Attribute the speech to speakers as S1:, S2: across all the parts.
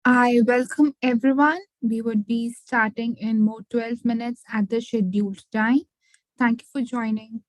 S1: I welcome everyone. We would be starting in more 12 minutes at the scheduled time. Thank you for joining.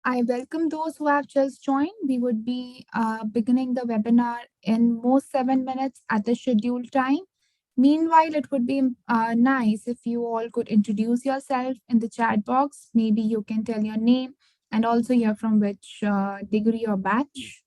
S1: I welcome those who have just joined. We would be beginning the webinar in most 7 minutes at the scheduled time. Meanwhile, it would be nice if you all could introduce yourself in the chat box. Maybe you can tell your name and also you're from which degree or batch.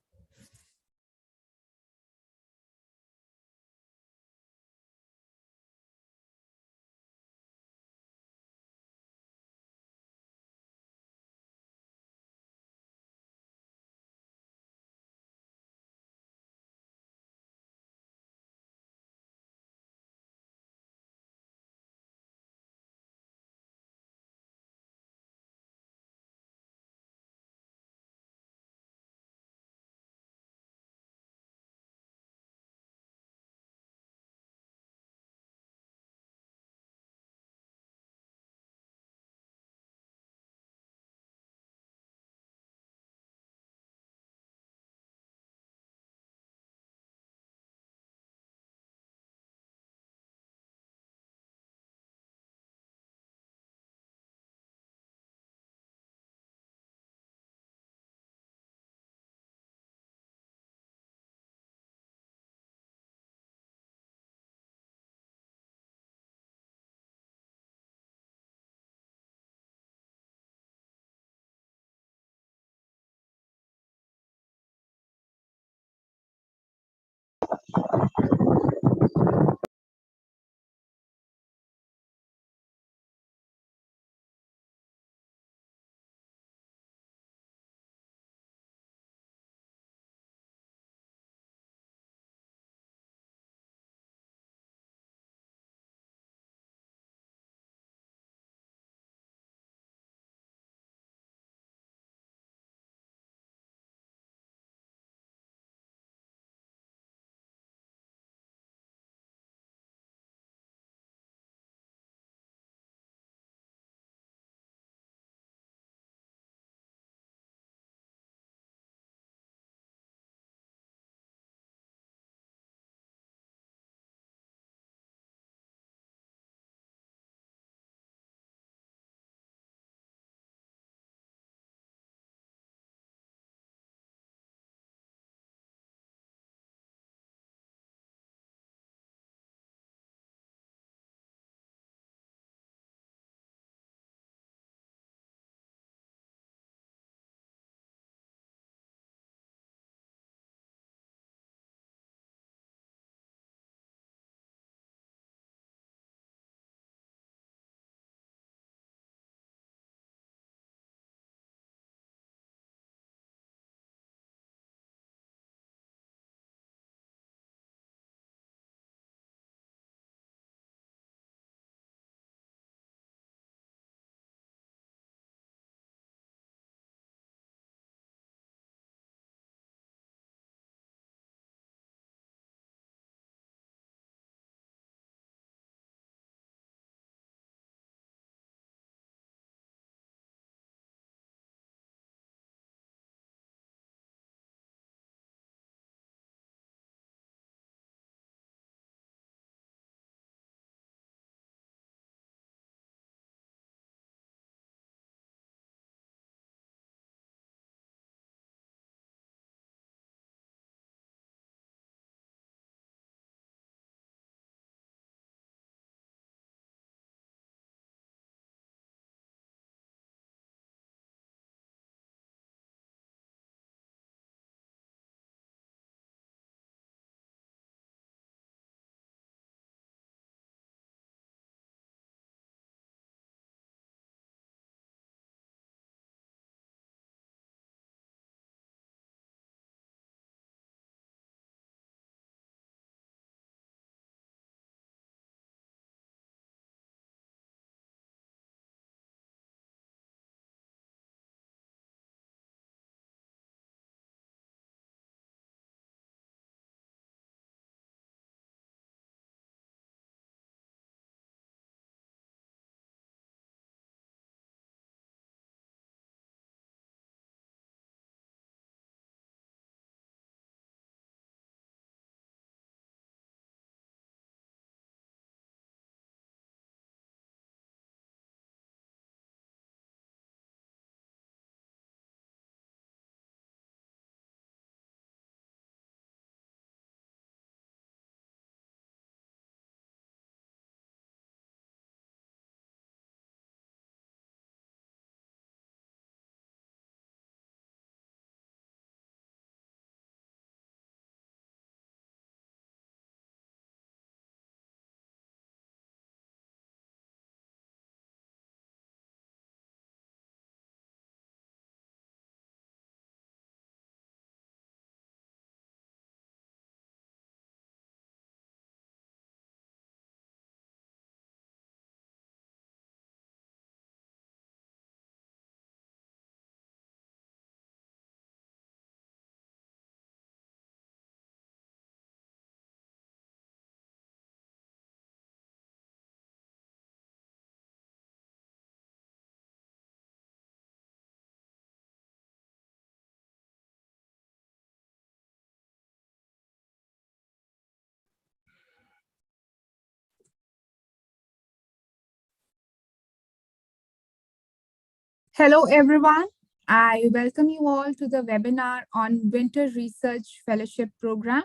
S1: Hello, everyone. I welcome you all to the webinar on Winter Research Fellowship Program.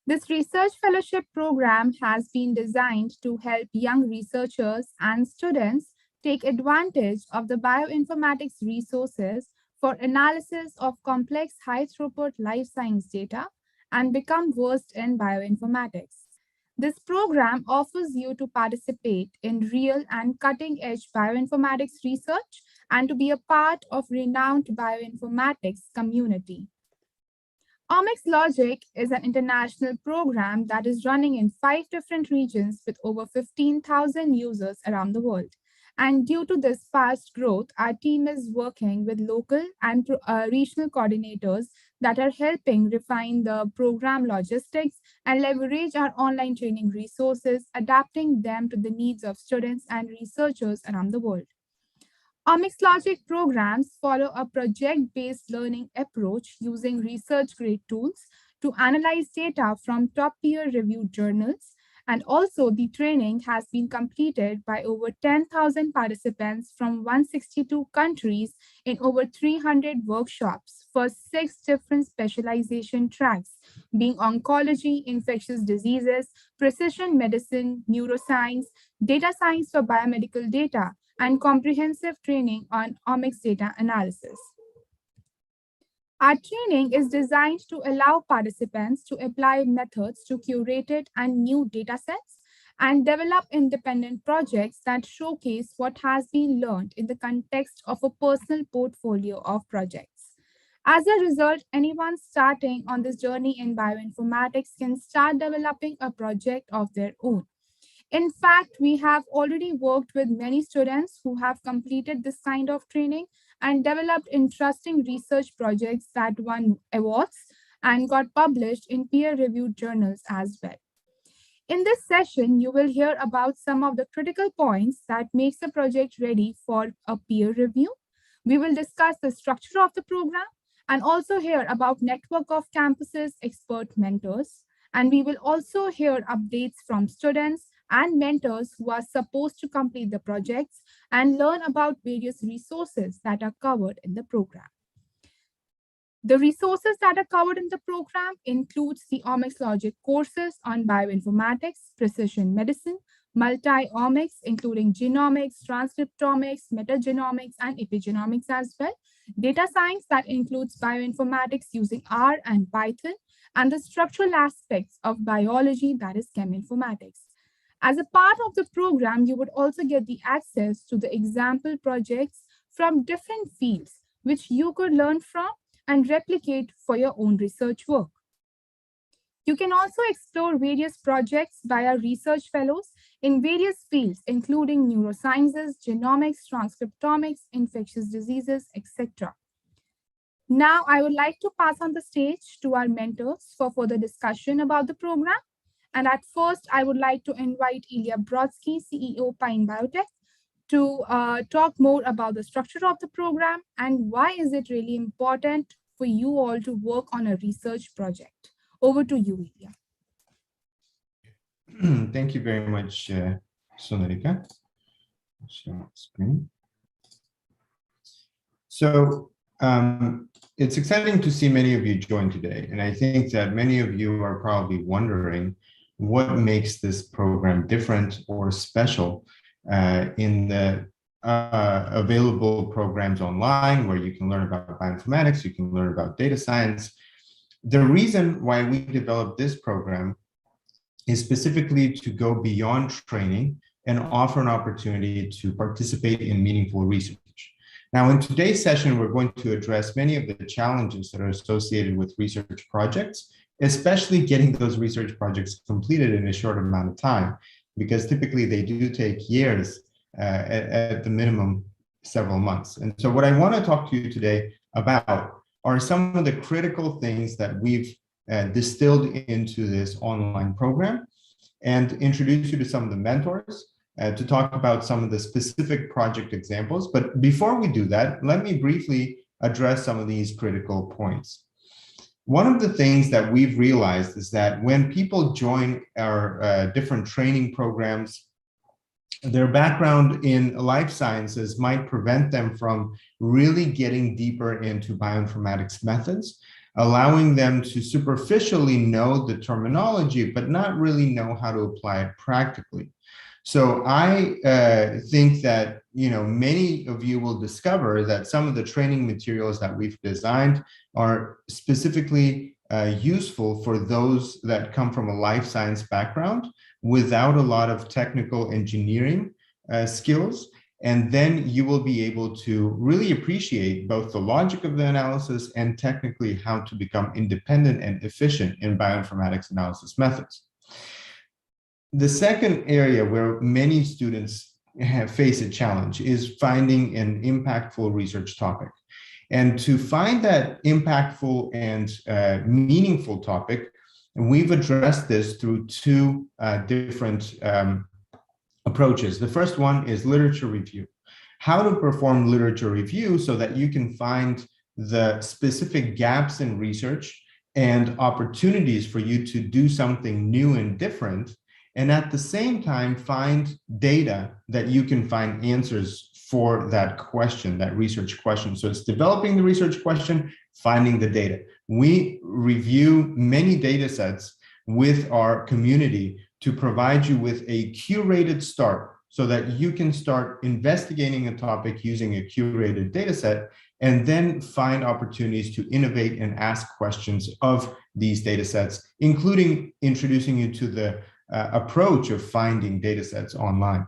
S1: This research fellowship program has been designed to help young researchers and students take advantage of the bioinformatics resources for analysis of complex high throughput life science data and become versed in bioinformatics. This program offers you to participate in real and cutting edge bioinformatics research and to be a part of renowned bioinformatics community. Omics Logic is an international program that is running in 5 different regions with over 15,000 users around the world. And due to this fast growth, our team is working with local and regional coordinators that are helping refine the program logistics and leverage our online training resources, adapting them to the needs of students and researchers around the world. Omics Logic programs follow a project based learning approach using research grade tools to analyze data from top peer reviewed journals. And also, the training has been completed by over 10,000 participants from 162 countries in over 300 workshops for 6 different specialization tracks, being oncology, infectious diseases, precision medicine, neuroscience, data science for biomedical data, and comprehensive training on omics data analysis. Our training is designed to allow participants to apply methods to curated and new datasets and develop independent projects that showcase what has been learned in the context of a personal portfolio of projects. As a result, anyone starting on this journey in bioinformatics can start developing a project of their own. In fact, we have already worked with many students who have completed this kind of training and developed interesting research projects that won awards and got published in peer reviewed journals as well. In this session, you will hear about some of the critical points that makes a project ready for a peer review. We will discuss the structure of the program and also hear about network of campuses, expert mentors. And we will also hear updates from students and mentors who are supposed to complete the projects and learn about various resources that are covered in the program. The resources that are covered in the program includes the Omics Logic courses on bioinformatics, precision medicine, multi-omics, including genomics, transcriptomics, metagenomics, and epigenomics as well. Data science that includes bioinformatics using R and Python, and the structural aspects of biology that is cheminformatics. As a part of the program, you would also get the access to the example projects from different fields, which you could learn from and replicate for your own research work. You can also explore various projects via research fellows in various fields, including neurosciences, genomics, transcriptomics, infectious diseases, etc. Now, I would like to pass on the stage to our mentors for further discussion about the program. And at first, I would like to invite Ilya Brodsky, CEO, Pine Biotech, to talk more about the structure of the program and why is it really important for you all to work on a research project. Over to you, Ilya.
S2: Thank you very much, Sonalika. Share screen. So it's exciting to see many of you join today. And I think that many of you are probably wondering what makes this program different or special in the available programs online where you can learn about bioinformatics, you can learn about data science. The reason why we developed this program is specifically to go beyond training and offer an opportunity to participate in meaningful research. Now, in today's session, we're going to address many of the challenges that are associated with research projects, especially getting those research projects completed in a short amount of time, because typically they do take years, at the minimum, several months. And so what I want to talk to you today about are some of the critical things that we've distilled into this online program and introduce you to some of the mentors to talk about some of the specific project examples. But before we do that, let me briefly address some of these critical points. One of the things that we've realized is that when people join our different training programs Their background in life sciences might prevent them from really getting deeper into bioinformatics methods, allowing them to superficially know the terminology, but not really know how to apply it practically. So I think that, you know, many of you will discover that some of the training materials that we've designed are specifically useful for those that come from a life science background without a lot of technical engineering skills. And then you will be able to really appreciate both the logic of the analysis and technically how to become independent and efficient in bioinformatics analysis methods. The second area where many students face a challenge is finding an impactful research topic. And to find that impactful and meaningful topic, we've addressed this through two different approaches. The first one is literature review. How to perform literature review so that you can find the specific gaps in research and opportunities for you to do something new and different, and at the same time find data that you can find answers for that question, that research question. So it's developing the research question, finding the data. We review many data sets with our community to provide you with a curated start so that you can start investigating a topic using a curated data set and then find opportunities to innovate and ask questions of these data sets, including introducing you to the approach of finding data sets online.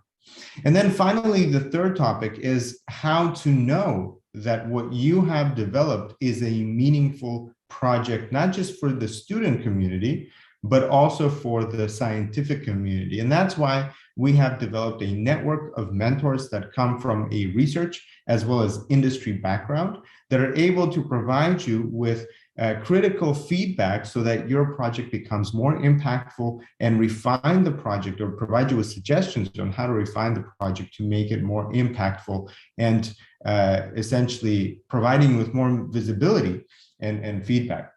S2: And then finally, the third topic is how to know that what you have developed is a meaningful project, not just for the student community, but also for the scientific community. And that's why we have developed a network of mentors that come from a research as well as industry background that are able to provide you with critical feedback so that your project becomes more impactful and refine the project, or provide you with suggestions on how to refine the project to make it more impactful, and essentially providing you with more visibility and feedback.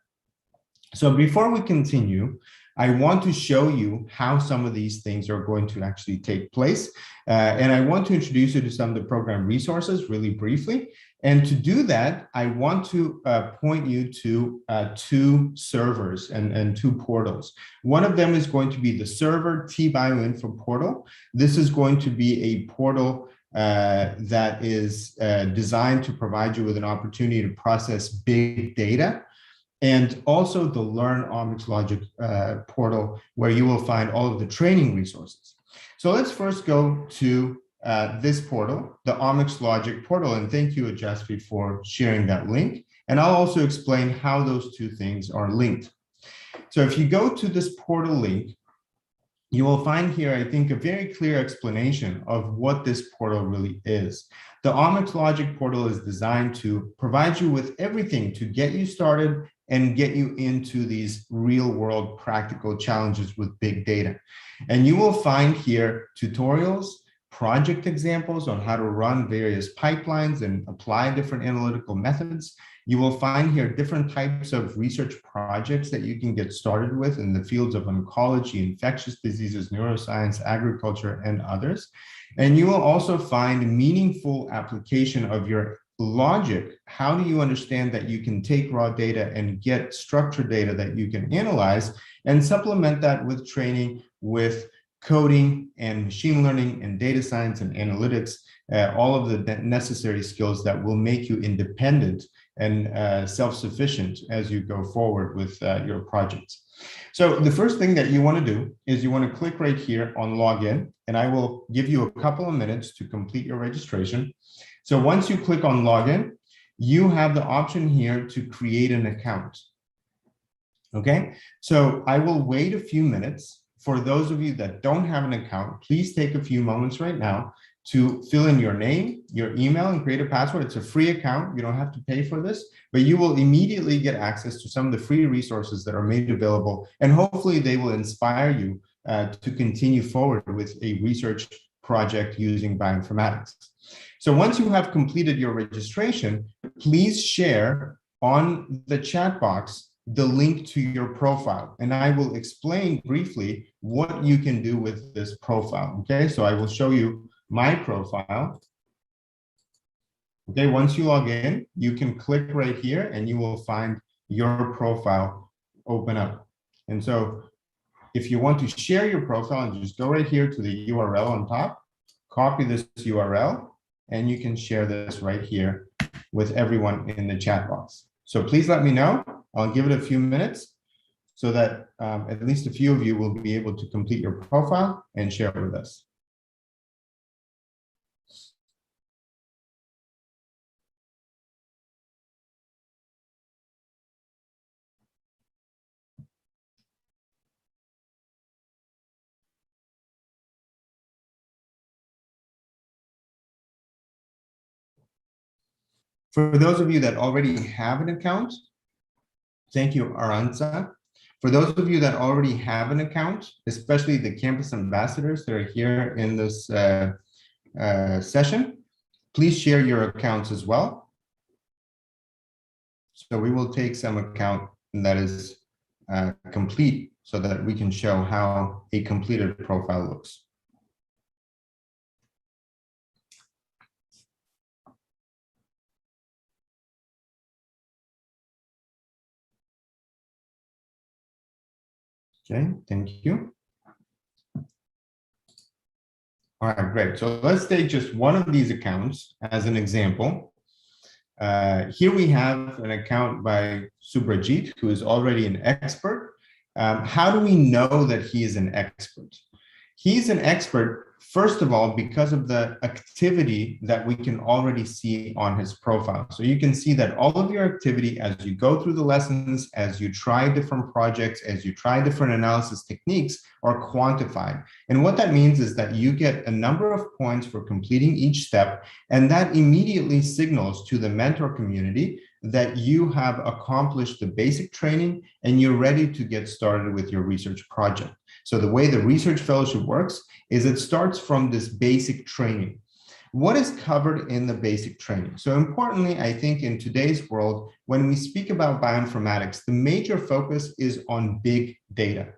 S2: So before we continue, I want to show you how some of these things are going to actually take place. And I want to introduce you to some of the program resources really briefly. And to do that, I want to point you to two servers and two portals. One of them is going to be the server tBioInfo portal. This is going to be a portal that is designed to provide you with an opportunity to process big data, and also the Learn Omics Logic portal, where you will find all of the training resources. So let's first go to this portal, the Omics Logic portal, and thank you, Ajasvi, for sharing that link. And I'll also explain how those two things are linked. So if you go to this portal link, you will find here, I think, a very clear explanation of what this portal really is. The Omics Logic portal is designed to provide you with everything to get you started and get you into these real world practical challenges with big data. And you will find here tutorials, project examples on how to run various pipelines and apply different analytical methods. You will find here different types of research projects that you can get started with in the fields of oncology, infectious diseases, neuroscience, agriculture, and others. And you will also find meaningful application of your logic. How do you understand that you can take raw data and get structured data that you can analyze and supplement that with training with coding and machine learning and data science and analytics, all of the necessary skills that will make you independent and self-sufficient as you go forward with your projects. So the first thing that you want to do is you want to click right here on login, and I will give you a couple of minutes to complete your registration. So once you click on login, you have the option here to create an account. Okay, so I will wait a few minutes. For those of you that don't have an account, please take a few moments right now to fill in your name, your email, and create a password. It's a free account. You don't have to pay for this, but you will immediately get access to some of the free resources that are made available, and hopefully they will inspire you to continue forward with a research project using bioinformatics. So once you have completed your registration, please share on the chat box the link to your profile. And I will explain briefly what you can do with this profile. Okay, so I will show you my profile. Okay, once you log in, you can click right here and you will find your profile open up. And so if you want to share your profile, just go right here to the URL on top, copy this URL, and you can share this right here with everyone in the chat box. So please let me know. I'll give it a few minutes so that at least a few of you will be able to complete your profile and share it with us. For those of you that already have an account, thank you, Aranza. For those of you that already have an account, especially the campus ambassadors that are here in this session, please share your accounts as well. So we will take some account that is complete so that we can show how a completed profile looks. Okay, thank you. All right, great. So let's take just one of these accounts as an example. Here we have an account by Subrajit, who is already an expert. How do we know that he is an expert? He's an expert, first of all, because of the activity that we can already see on his profile. So you can see that all of your activity as you go through the lessons, as you try different projects, as you try different analysis techniques are quantified. And what that means is that you get a number of points for completing each step, and that immediately signals to the mentor community that you have accomplished the basic training and you're ready to get started with your research project. So the way the research fellowship works is it starts from this basic training. What is covered in the basic training? So importantly, I think in today's world, when we speak about bioinformatics, the major focus is on big data.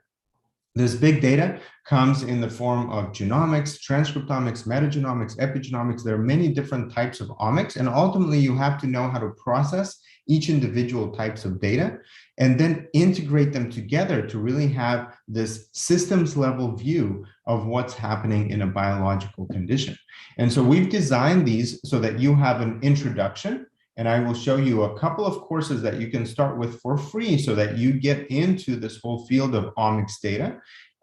S2: This big data comes in the form of genomics, transcriptomics, metagenomics, epigenomics. There are many different types of omics, and ultimately you have to know how to process each individual types of data and then integrate them together to really have this systems level view of what's happening in a biological condition. And so we've designed these so that you have an introduction, and I will show you a couple of courses that you can start with for free so that you get into this whole field of omics data.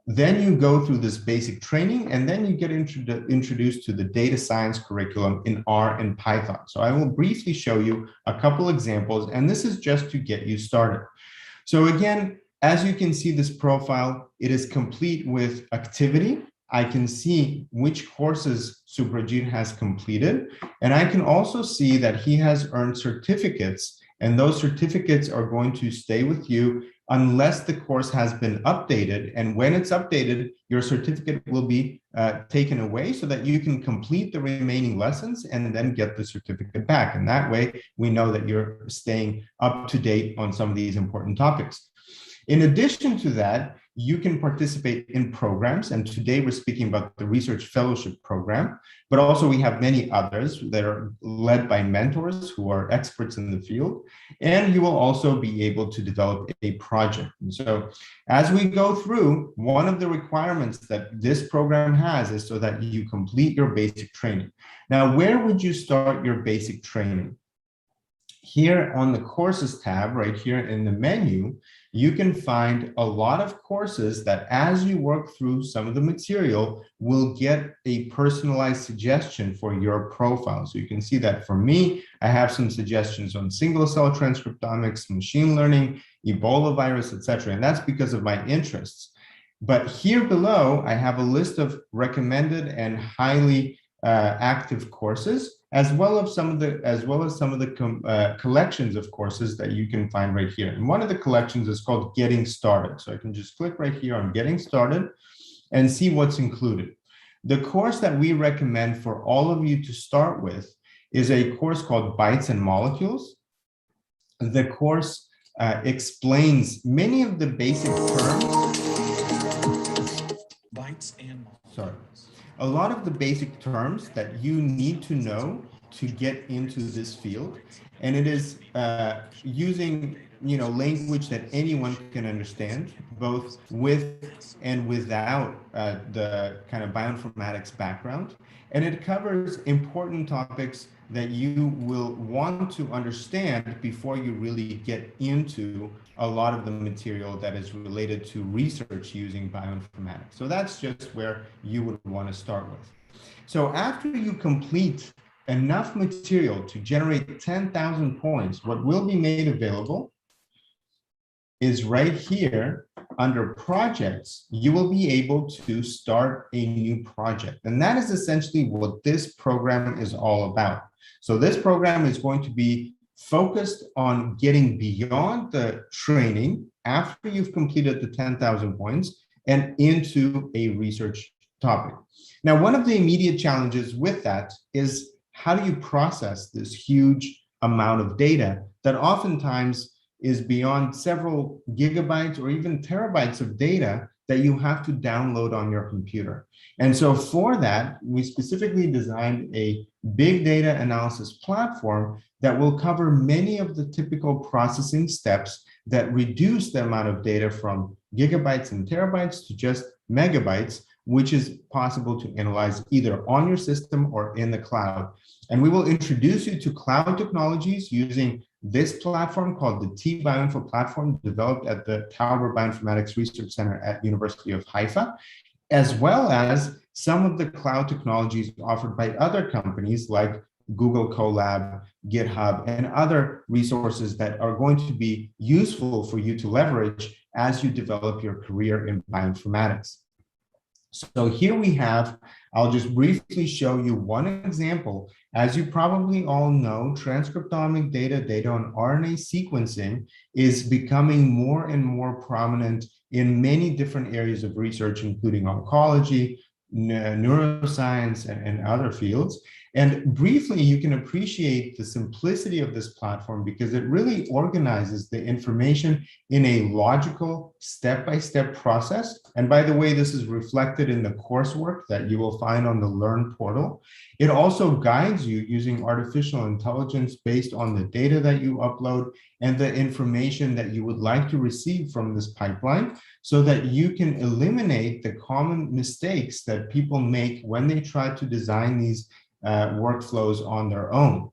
S2: Then you go through this basic training, and then you get introduced to the data science curriculum in R and Python. So I will briefly show you a couple examples, and this is just to get you started. So again, as you can see this profile, it is complete with activity. I can see which courses Subrajit has completed, and I can also see that he has earned certificates, and those certificates are going to stay with you unless the course has been updated. And when it's updated, your certificate will be taken away so that you can complete the remaining lessons and then get the certificate back. And that way, we know that you're staying up to date on some of these important topics. In addition to that, you can participate in programs, and today we're speaking about the Research Fellowship Program, but also we have many others that are led by mentors who are experts in the field, and you will also be able to develop a project. And so as we go through, one of the requirements that this program has is so that you complete your basic training. Now, where would you start your basic training? Here on the courses tab, right here in the menu, you can find a lot of courses that as you work through some of the material will get a personalized suggestion for your profile. So you can see that for me, I have some suggestions on single cell transcriptomics, machine learning, Ebola virus, etc. And that's because of my interests. But here below, I have a list of recommended and highly active courses, as well as some of the collections of courses that you can find right here. And one of the collections is called Getting Started. So I can just click right here on Getting Started and see what's included. The course that we recommend for all of you to start with is a course called Bytes and Molecules. The course explains many of the basic terms. Sorry. A lot of the basic terms that you need to know to get into this field. And it is using language that anyone can understand, both with and without the kind of bioinformatics background. And it covers important topics that you will want to understand before you really get into a lot of the material that is related to research using bioinformatics. So that's just where you would want to start with. So after you complete enough material to generate 10,000 points, what will be made available is right here under projects. You will be able to start a new project. And that is essentially what this program is all about. So this program is going to be focused on getting beyond the training after you've completed the 10,000 points and into a research topic. Now, one of the immediate challenges with that is how do you process this huge amount of data that oftentimes is beyond several gigabytes or even terabytes of data that you have to download on your computer. And so for that, we specifically designed a big data analysis platform that will cover many of the typical processing steps that reduce the amount of data from gigabytes and terabytes to just megabytes, which is possible to analyze either on your system or in the cloud. And we will introduce you to cloud technologies using this platform called the T-Bioinfo platform, developed at the Tauber Bioinformatics Research Center at University of Haifa, as well as some of the cloud technologies offered by other companies like Google Colab, GitHub, and other resources that are going to be useful for you to leverage as you develop your career in bioinformatics. So here we have, I'll just briefly show you one example. As you probably all know, transcriptomic data on RNA sequencing is becoming more and more prominent in many different areas of research, including oncology, neuroscience, and other fields. And briefly, you can appreciate the simplicity of this platform because it really organizes the information in a logical, step-by-step process. And by the way, this is reflected in the coursework that you will find on the Learn portal. It also guides you using artificial intelligence based on the data that you upload and the information that you would like to receive from this pipeline so that you can eliminate the common mistakes that people make when they try to design these workflows on their own.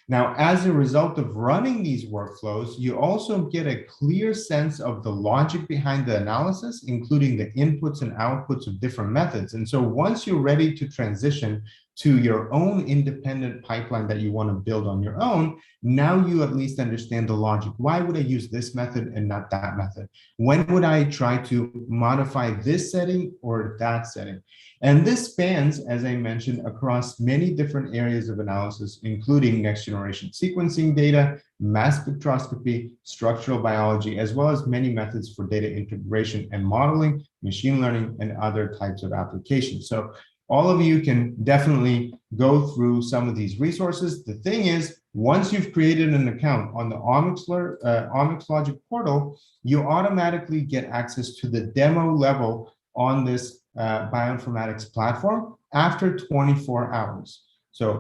S2: Now, as a result of running these workflows, you also get a clear sense of the logic behind the analysis, including the inputs and outputs of different methods. And so once you're ready to transition to your own independent pipeline that you want to build on your own, now you at least understand the logic. Why would I use this method and not that method? When would I try to modify this setting or that setting? And this spans, as I mentioned, across many different areas of analysis, including next generation sequencing data, mass spectroscopy, structural biology, as well as many methods for data integration and modeling, machine learning, and other types of applications. So all of you can definitely go through some of these resources. The thing is, once you've created an account on the Omics Logic portal, you automatically get access to the demo level on this bioinformatics platform after 24 hours. So